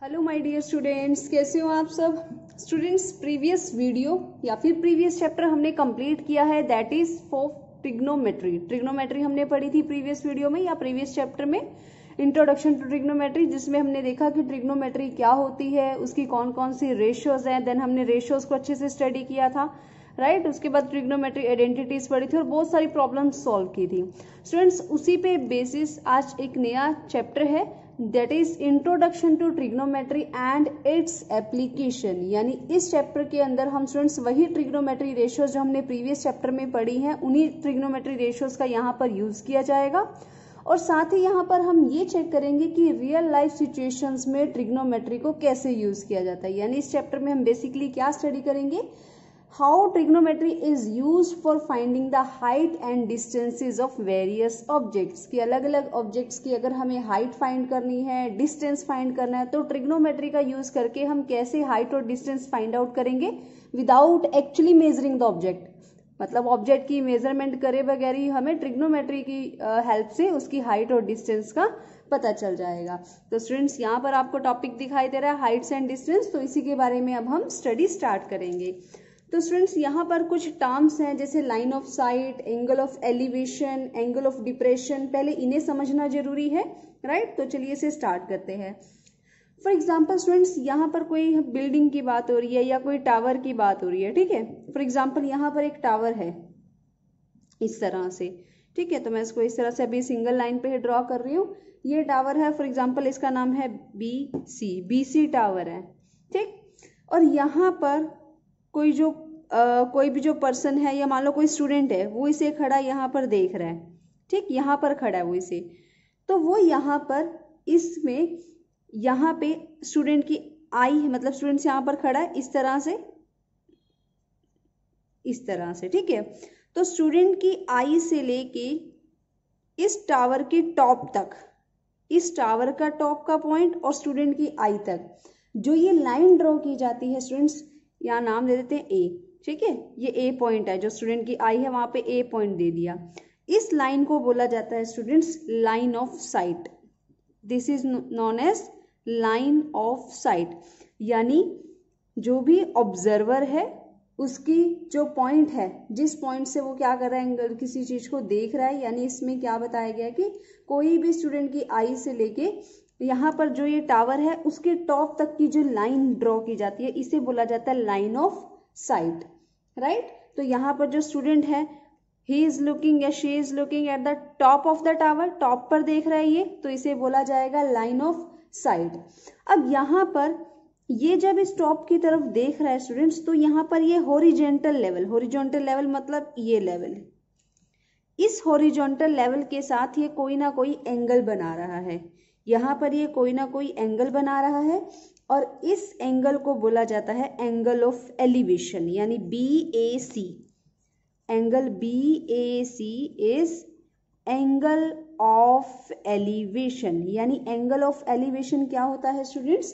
Hello my dear students, कैसे हो आप सब स्टूडेंट्स। प्रीवियस वीडियो या फिर प्रीवियस चैप्टर हमने कंप्लीट किया है, that is for trigonometry. Trigonometry हमने पढ़ी थी प्रीवियस वीडियो में या प्रीवियस चैप्टर में, इंट्रोडक्शन टू ट्रिग्नोमेट्री, जिसमें हमने देखा कि ट्रिग्नोमेट्री क्या होती है, उसकी कौन कौन सी रेशियोज हैं। देन हमने रेशियोज को अच्छे से स्टडी किया था, राइट। उसके बाद ट्रिग्नोमेट्री आइडेंटिटीज पढ़ी थी और बहुत सारी प्रॉब्लम्स सॉल्व की थी। स्टूडेंट्स, उसी पे बेसिस आज एक नया चैप्टर है, that is introduction to trigonometry and its application. यानी इस चैप्टर के अंदर हम स्टूडेंट्स वही ट्रिग्नोमेट्री रेशियोज जो हमने प्रीवियस चैप्टर में पढ़ी हैं, उन्हीं ट्रिग्नोमेट्री रेशियोज का यहाँ पर यूज किया जाएगा। और साथ ही यहाँ पर हम ये चेक करेंगे कि रियल लाइफ सिचुएशंस में ट्रिग्नोमेट्री को कैसे यूज किया जाता है। यानी इस चैप्टर में हम बेसिकली क्या स्टडी करेंगे, how trigonometry is used for finding the height and distances of various objects. की अलग अलग ऑब्जेक्ट्स की अगर हमें हाइट फाइंड करनी है, डिस्टेंस फाइंड करना है, तो ट्रिग्नोमेट्री का यूज करके हम कैसे हाइट और डिस्टेंस फाइंड आउट करेंगे without actually measuring the object. मतलब ऑब्जेक्ट की मेजरमेंट करे बगैर ही हमें ट्रिग्नोमेट्री की हेल्प से उसकी हाइट और डिस्टेंस का पता चल जाएगा। तो स्टूडेंट्स, यहाँ पर आपको टॉपिक दिखाई दे रहा है हाइट्स एंड डिस्टेंस, तो इसी के बारे में अब हम स्टडी स्टार्ट करेंगे। तो स्टूडेंट्स, यहाँ पर कुछ टर्म्स हैं जैसे line of sight, angle of elevation, angle of depression. पहले इन्हें समझना जरूरी है, राइट। तो चलिए इसे स्टार्ट करते हैं। फॉर एग्जाम्पल स्टूडेंट्स, यहाँ पर कोई बिल्डिंग की बात हो रही है या कोई टावर की बात हो रही है, ठीक है। फॉर एग्जाम्पल यहाँ पर एक टावर है इस तरह से, ठीक है। तो मैं इसको इस तरह से अभी सिंगल लाइन पे ड्रॉ कर रही हूँ। ये टावर है, फॉर एग्जाम्पल इसका नाम है BC टावर है, ठीक। और यहाँ पर कोई भी जो पर्सन है या मान लो कोई स्टूडेंट है, वो इसे खड़ा यहाँ पर देख रहा है, ठीक। यहाँ पर खड़ा है वो इसे, तो वो यहाँ पर इसमें यहाँ पे स्टूडेंट की आई है, मतलब स्टूडेंट यहाँ पर खड़ा है इस तरह से, ठीक है। तो स्टूडेंट की आई से लेके इस टावर के टॉप तक, इस टावर का टॉप का पॉइंट और स्टूडेंट की आई तक जो ये लाइन ड्रॉ की जाती है स्टूडेंट्स, यहाँ नाम दे देते हैं ए, ठीक है। ये ए पॉइंट है, जो स्टूडेंट की आई है वहां पे ए पॉइंट दे दिया। इस लाइन को बोला जाता है students line of sight. This is known as line of sight. यानी जो भी ऑब्जर्वर है उसकी जो पॉइंट है, जिस पॉइंट से वो क्या कर रहा है, किसी चीज को देख रहा है। यानी इसमें क्या बताया गया कि कोई भी स्टूडेंट की आई से लेके यहाँ पर जो ये टावर है उसके टॉप तक की जो लाइन ड्रॉ की जाती है, इसे बोला जाता है लाइन ऑफ साइट, राइट। तो यहाँ पर जो स्टूडेंट है, ही इज लुकिंग या she is looking at the top of the tower, top पर देख रहा है ये, तो इसे बोला जाएगा लाइन ऑफ साइट। अब यहाँ पर ये जब इस टॉप की तरफ देख रहा है स्टूडेंट्स, तो यहाँ पर ये हॉरिजॉन्टल लेवल मतलब ये लेवल, इस हॉरिजॉन्टल लेवल के साथ ये कोई ना कोई एंगल बना रहा है। यहाँ पर ये कोई ना कोई एंगल बना रहा है और इस एंगल को बोला जाता है एंगल ऑफ एलिवेशन, यानी BAC। Angle BAC is angle of elevation. यानी एंगल ऑफ एलिवेशन क्या होता है students,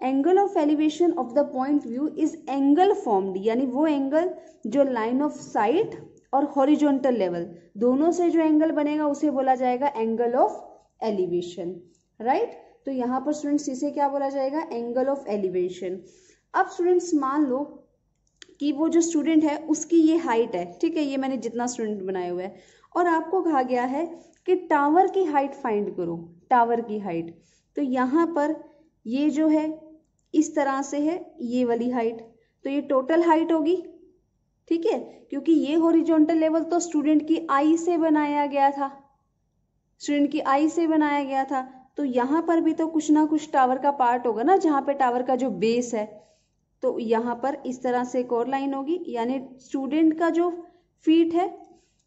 angle of elevation of the point view is angle formed, यानी वो एंगल जो लाइन ऑफ साइट और हॉरिजॉन्टल लेवल दोनों से जो एंगल बनेगा उसे बोला जाएगा एंगल ऑफ एलिवेशन, राइट। तो यहाँ पर स्टूडेंट्स इसे क्या बोला जाएगा, एंगल ऑफ एलिवेशन। अब स्टूडेंट्स मान लो कि वो जो स्टूडेंट है उसकी ये हाइट है, ठीक है। ये मैंने जितना स्टूडेंट बनाया हुआ है और आपको कहा गया है कि टावर की हाइट फाइंड करो, टावर की हाइट। तो यहाँ पर ये जो है इस तरह से है ये वाली हाइट, तो ये टोटल हाइट होगी, ठीक है। क्योंकि ये हॉरिजॉन्टल लेवल तो स्टूडेंट की आई से बनाया गया था, तो यहाँ पर भी तो कुछ ना कुछ टावर का पार्ट होगा ना, जहाँ पे टावर का जो बेस है। तो यहाँ पर इस तरह से एक और लाइन होगी, यानी स्टूडेंट का जो फीट है,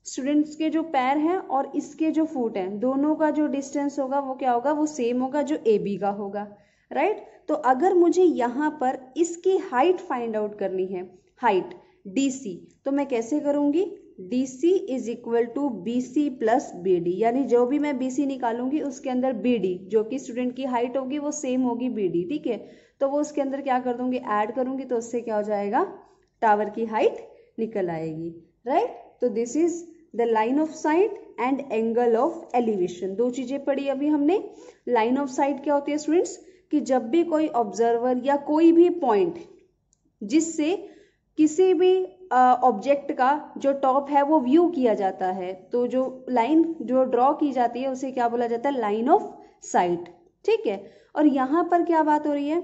स्टूडेंट्स के जो पैर हैं और इसके जो फुट हैं, दोनों का जो डिस्टेंस होगा वो क्या होगा, वो सेम होगा जो AB का होगा, राइट। तो अगर मुझे यहाँ पर इसकी हाइट फाइंड आउट करनी है, हाइट DC, तो मैं कैसे करूंगी, DC is equal to BC plus BD। यानी जो भी मैं BC निकालूंगी उसके अंदर BD, जो कि स्टूडेंट की हाइट होगी वो सेम होगी BD, ठीक है। तो वो उसके अंदर क्या कर दूंगी, ऐड करूंगी, तो उससे क्या हो जाएगा, टावर की हाइट निकल आएगी, राइट। तो this is the line of site and angle of elevation. दो चीजें पढ़ी अभी हमने। लाइन ऑफ साइट क्या होती है स्टूडेंट्स, कि जब भी कोई ऑब्जर्वर या कोई भी पॉइंट जिससे किसी भी ऑब्जेक्ट का जो टॉप है वो व्यू किया जाता है, तो जो लाइन जो ड्रॉ की जाती है उसे क्या बोला जाता है, लाइन ऑफ साइट। ठीक है, और यहाँ पर क्या बात हो रही है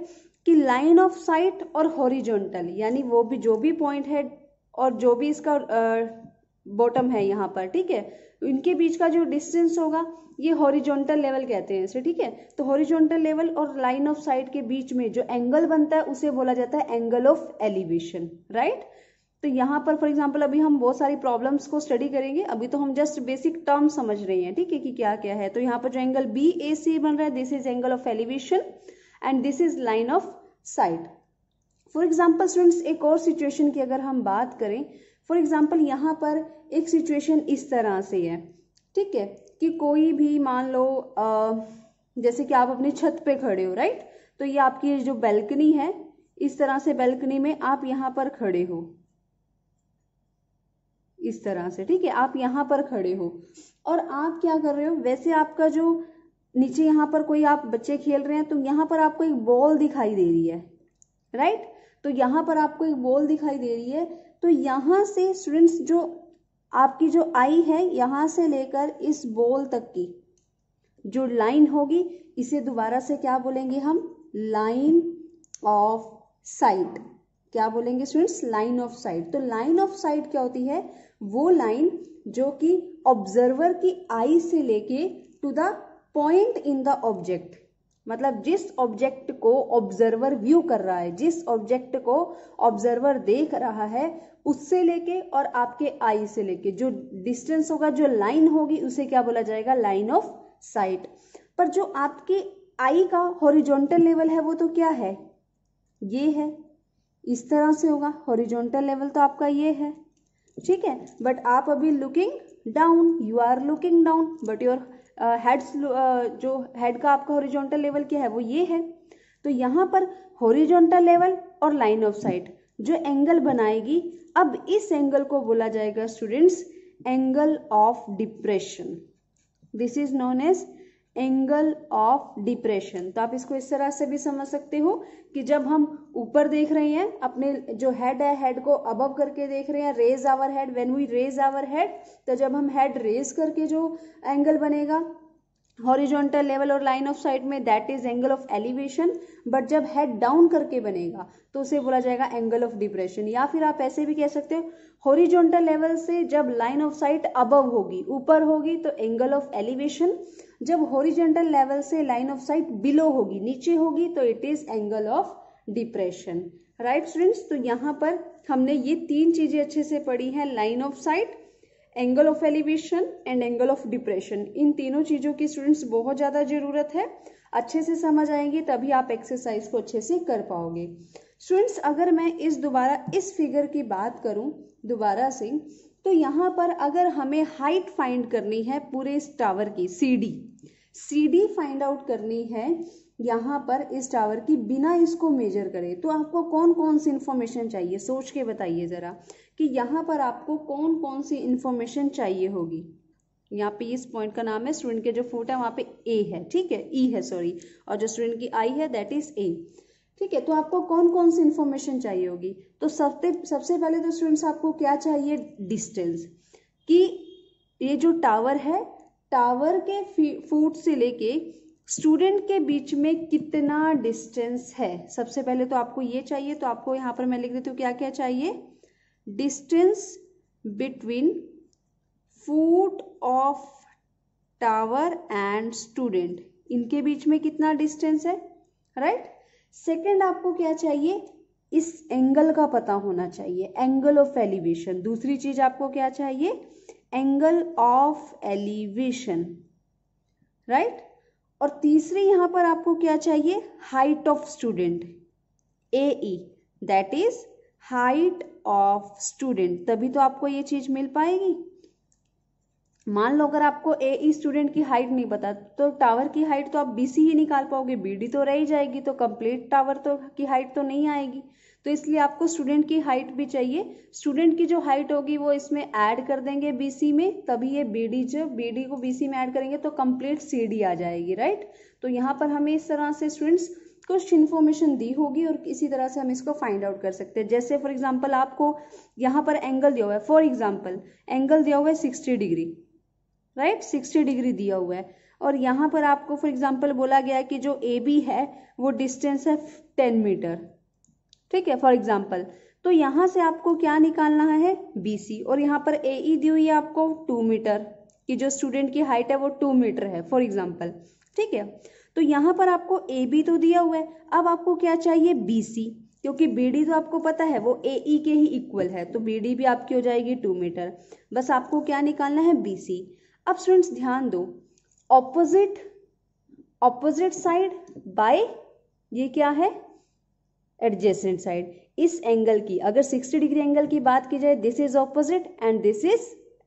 कि लाइन ऑफ साइट और हॉरिजॉन्टल, यानी वो भी जो भी पॉइंट है और जो भी इसका बॉटम है यहाँ पर, ठीक है, इनके बीच का जो डिस्टेंस होगा ये हॉरिजॉन्टल लेवल कहते हैं इसे। ठीक है, तो हॉरिजॉन्टल लेवल और लाइन ऑफ साइट के बीच में जो एंगल बनता है उसे बोला जाता है एंगल ऑफ एलिवेशन, राइट। तो यहाँ पर फॉर एग्जांपल अभी हम बहुत सारी प्रॉब्लम्स को स्टडी करेंगे, अभी तो हम जस्ट बेसिक टर्म समझ रहे हैं, ठीक है, कि क्या क्या है। तो यहाँ पर जो एंगल BAC बन रहा है, this is angle of elevation and this is line of site. For example students, एक और सिचुएशन की अगर हम बात करें, फॉर एग्जाम्पल यहाँ पर एक सिचुएशन इस तरह से है, ठीक है, कि कोई भी मान लो जैसे कि आप अपनी छत पे खड़े हो, राइट, तो ये आपकी जो बैल्कनी है, इस तरह से बैल्कनी में आप यहाँ पर खड़े हो, इस तरह से, ठीक है, आप यहाँ पर खड़े हो और आप क्या कर रहे हो, वैसे आपका जो नीचे यहाँ पर कोई आप बच्चे खेल रहे हैं, तो यहाँ पर आपको एक बॉल दिखाई दे रही है, राइट, तो यहाँ पर आपको एक बॉल दिखाई दे रही है। तो यहाँ से स्टूडेंट्स जो आपकी जो आई है, यहाँ से लेकर इस बॉल तक की जो लाइन होगी, इसे दोबारा से क्या बोलेंगे हम, लाइन ऑफ साइट। क्या बोलेंगे स्टूडेंट्स, लाइन ऑफ साइट। तो लाइन ऑफ साइट क्या होती है, वो लाइन जो कि ऑब्जर्वर की आई से लेके to the point in the object, मतलब जिस ऑब्जेक्ट को ऑब्जर्वर व्यू कर रहा है, जिस ऑब्जेक्ट को ऑब्जर्वर देख रहा है, उससे लेके और आपके आई से लेके जो डिस्टेंस होगा, जो लाइन होगी, उसे क्या बोला जाएगा, लाइन ऑफ साइट। पर जो आपके आई का हॉरिजॉन्टल लेवल है वो तो क्या है, ये है, इस तरह से होगा, हॉरिजॉन्टल लेवल तो आपका ये है, ठीक है, बट आप अभी looking down, you are looking down, but your heads जो हेड का आपका हॉरिजॉन्टल लेवल क्या है, वो ये है। तो यहाँ पर हॉरिजॉन्टल लेवल और लाइन ऑफ साइट जो एंगल बनाएगी, अब इस एंगल को बोला जाएगा students angle of depression. This is known as angle of depression. तो आप इसको इस तरह से भी समझ सकते हो कि जब हम ऊपर देख रहे हैं, अपने जो हेड है, हेड को अबव करके देख रहे हैं, raise our head, when we raise our head, तो जब हम हेड रेज करके जो एंगल बनेगा हॉरिजॉन्टल लेवल और लाइन ऑफ साइट में, that is angle of elevation. But जब हेड डाउन करके बनेगा तो उसे बोला जाएगा एंगल ऑफ डिप्रेशन। या फिर आप ऐसे भी कह सकते हो, हॉरिजॉन्टल लेवल से जब लाइन ऑफ साइट अबव होगी, ऊपर होगी, तो एंगल ऑफ एलिवेशन। जब हॉरिजॉन्टल लेवल से लाइन ऑफ साइट बिलो होगी, नीचे होगी, तो it is angle of depression, right students. तो यहाँ पर हमने ये तीन चीजें अच्छे से पढ़ी हैं, line of sight, angle of elevation and angle of depression. इन तीनों चीजों की स्टूडेंट्स बहुत ज्यादा जरूरत है, अच्छे से समझ आएंगे तभी आप एक्सरसाइज को अच्छे से कर पाओगे। स्टूडेंट्स, अगर मैं दोबारा इस फिगर की बात करूं दोबारा से, तो यहाँ पर अगर हमें हाइट फाइंड करनी है पूरे इस टावर की, सीडी फाइंड आउट करनी है यहाँ पर इस टावर की, बिना इसको मेजर करे, तो आपको कौन कौन सी इंफॉर्मेशन चाहिए, सोच के बताइए जरा कि यहाँ पर आपको कौन कौन सी इंफॉर्मेशन चाहिए होगी। यहाँ पे इस पॉइंट का नाम है, स्टूडेंट के जो फुट है वहां पे ए है, ठीक है, ई है सॉरी, और जो स्टूडेंट की आई है दैट इज ए, ठीक है। तो आपको कौन कौन सी इंफॉर्मेशन चाहिए होगी, तो सबसे पहले तो स्टूडेंट्स आपको क्या चाहिए, डिस्टेंस, कि ये जो टावर है, टावर के फुट से लेके स्टूडेंट के बीच में कितना डिस्टेंस है, सबसे पहले तो आपको ये चाहिए। तो आपको यहाँ पर मैं लिख देती हूँ क्या क्या चाहिए, distance between foot of tower and student, इनके बीच में कितना डिस्टेंस है, राइट। सेकंड आपको क्या चाहिए, इस एंगल का पता होना चाहिए, एंगल ऑफ एलिवेशन। दूसरी चीज आपको क्या चाहिए, एंगल ऑफ एलिवेशन, राइट। और तीसरी यहां पर आपको क्या चाहिए, height of student, AE, that is height of student. तभी तो आपको ये चीज मिल पाएगी। मान लो अगर आपको AE स्टूडेंट की हाइट नहीं पता, तो टावर की हाइट तो आप BC ही निकाल पाओगे, BD तो रह ही जाएगी, तो कंप्लीट टावर तो की हाइट तो नहीं आएगी। तो इसलिए आपको स्टूडेंट की हाइट भी चाहिए। स्टूडेंट की जो हाइट होगी वो इसमें ऐड कर देंगे BC में, तभी ये BD को BC में ऐड करेंगे तो कंप्लीट CD आ जाएगी, राइट। तो यहाँ पर हमें इस तरह से स्टूडेंट्स कुछ इन्फॉर्मेशन दी होगी और इसी तरह से हम इसको फाइंड आउट कर सकते हैं। जैसे फॉर एग्जांपल आपको यहाँ पर एंगल दिया हुआ है, फॉर एग्जांपल एंगल दिया हुआ है 60 डिग्री, राइट, 60 डिग्री दिया हुआ है, और यहाँ पर आपको फॉर एग्जांपल बोला गया है कि जो ए बी है वो डिस्टेंस है 10 मीटर, ठीक है, फॉर एग्जांपल। तो यहाँ से आपको क्या निकालना है, बी सी, और यहाँ पर ए ई दी हुई है आपको 2 मीटर, कि जो स्टूडेंट की हाइट है वो 2 मीटर है फॉर एग्जांपल, ठीक है। तो यहाँ पर आपको ए बी तो दिया हुआ है, अब आपको क्या चाहिए, बी सी, क्योंकि बी डी तो आपको पता है वो ए ई के ही इक्वल है, तो बी डी भी आपकी हो जाएगी 2 मीटर। बस आपको क्या निकालना है, बी सी। अब स्टूडेंट्स ध्यान दो, ऑपोजिट साइड बाय ये क्या है, एडजेसेंट साइड। इस एंगल की अगर 60 डिग्री एंगल की बात की जाए, this is opposite and this is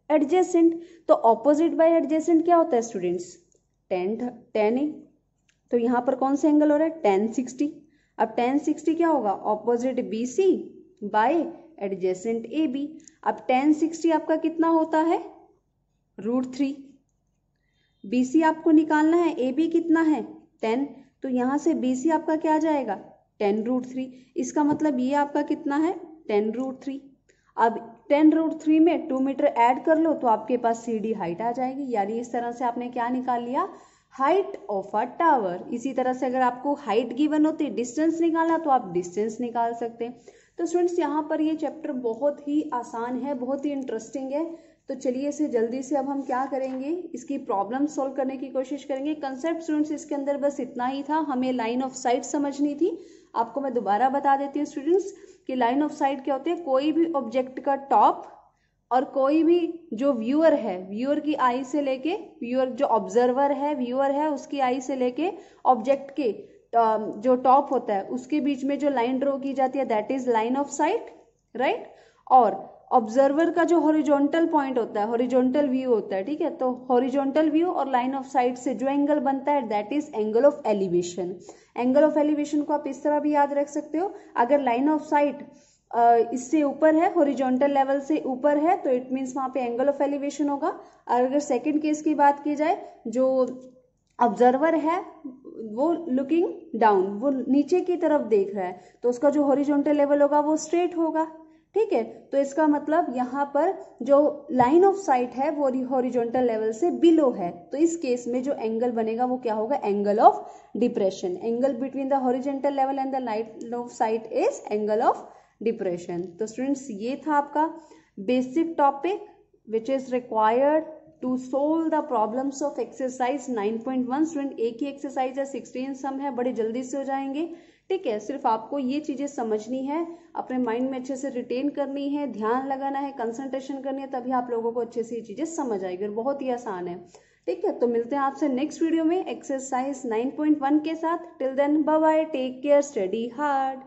adjacent. तो ऑपोजिट बाय एडजेसेंट क्या होता है स्टूडेंट्स, tan ए। तो यहाँ पर कौन सा एंगल हो रहा है, tan 60। अब tan 60 क्या होगा, opposite B C by adjacent A B. अब tan 60 आपका कितना होता है, √3। बी सी आपको निकालना है, ए बी कितना है 10, तो यहाँ से बी सी आपका क्या आ जाएगा 10√3। इसका मतलब ये आपका कितना है 10√3। अब 10√3 में 2 मीटर ऐड कर लो तो आपके पास सी डी हाइट आ जाएगी, यानी इस तरह से आपने क्या निकाल लिया, हाइट ऑफ अ टावर। इसी तरह से अगर आपको हाइट गिवन होती, डिस्टेंस निकालना, तो आप डिस्टेंस निकाल सकते हैं। तो स्टूडेंट्स यहाँ पर ये चैप्टर बहुत ही आसान है, बहुत ही इंटरेस्टिंग है। तो चलिए इसे जल्दी से अब हम क्या करेंगे, इसकी प्रॉब्लम सॉल्व करने की कोशिश करेंगे। कंसेप्ट स्टूडेंट्स इसके अंदर बस इतना ही था, हमें लाइन ऑफ साइट समझनी थी। आपको मैं दोबारा बता देती हूँ स्टूडेंट्स कि लाइन ऑफ साइट क्या होती है, कोई भी ऑब्जेक्ट का टॉप और कोई भी जो व्यूअर है, व्यूअर की आई से लेके, व्यूअर जो ऑब्जर्वर है, व्यूअर है, उसकी आई से लेके ऑब्जेक्ट के जो टॉप होता है उसके बीच में जो लाइन ड्रॉ की जाती है, that is line of site, right. और ऑब्जर्वर का जो हॉरिजॉन्टल पॉइंट होता है, हॉरिजॉन्टल व्यू होता है, ठीक है। तो हॉरिजॉन्टल व्यू और लाइन ऑफ साइट से जो एंगल बनता है, that is angle of elevation. Angle of elevation को आप इस तरह भी याद रख सकते हो, अगर लाइन ऑफ साइट इससे ऊपर है, हॉरिजॉन्टल लेवल से ऊपर है, तो इट मीन्स वहां पे एंगल ऑफ एलिवेशन होगा। और अगर सेकंड केस की बात की जाए, जो ऑब्जर्वर है वो लुकिंग डाउन, वो नीचे की तरफ देख रहा है, तो उसका जो हॉरिजॉन्टल लेवल होगा वो स्ट्रेट होगा, ठीक है। तो इसका मतलब यहाँ पर जो लाइन ऑफ साइट है वो हॉरिजॉन्टल लेवल से बिलो है, तो इस केस में जो एंगल बनेगा वो क्या होगा, angle of depression. Angle between the horizontal level and the line of sight is angle of depression. तो स्टूडेंट्स ये था आपका basic topic which is required to solve the problems of exercise 9.1। Student एक ही एक्सरसाइज है, 16 सम है, बड़े जल्दी से हो जाएंगे, ठीक है। सिर्फ आपको ये चीजें समझनी है, अपने माइंड में अच्छे से रिटेन करनी है, ध्यान लगाना है, कंसंट्रेशन करनी है, तभी आप लोगों को अच्छे से ये चीजें समझ आएगी और बहुत ही आसान है, ठीक है। तो मिलते हैं आपसे नेक्स्ट वीडियो में एक्सरसाइज 9.1 के साथ। Till then bye bye, take care, study hard.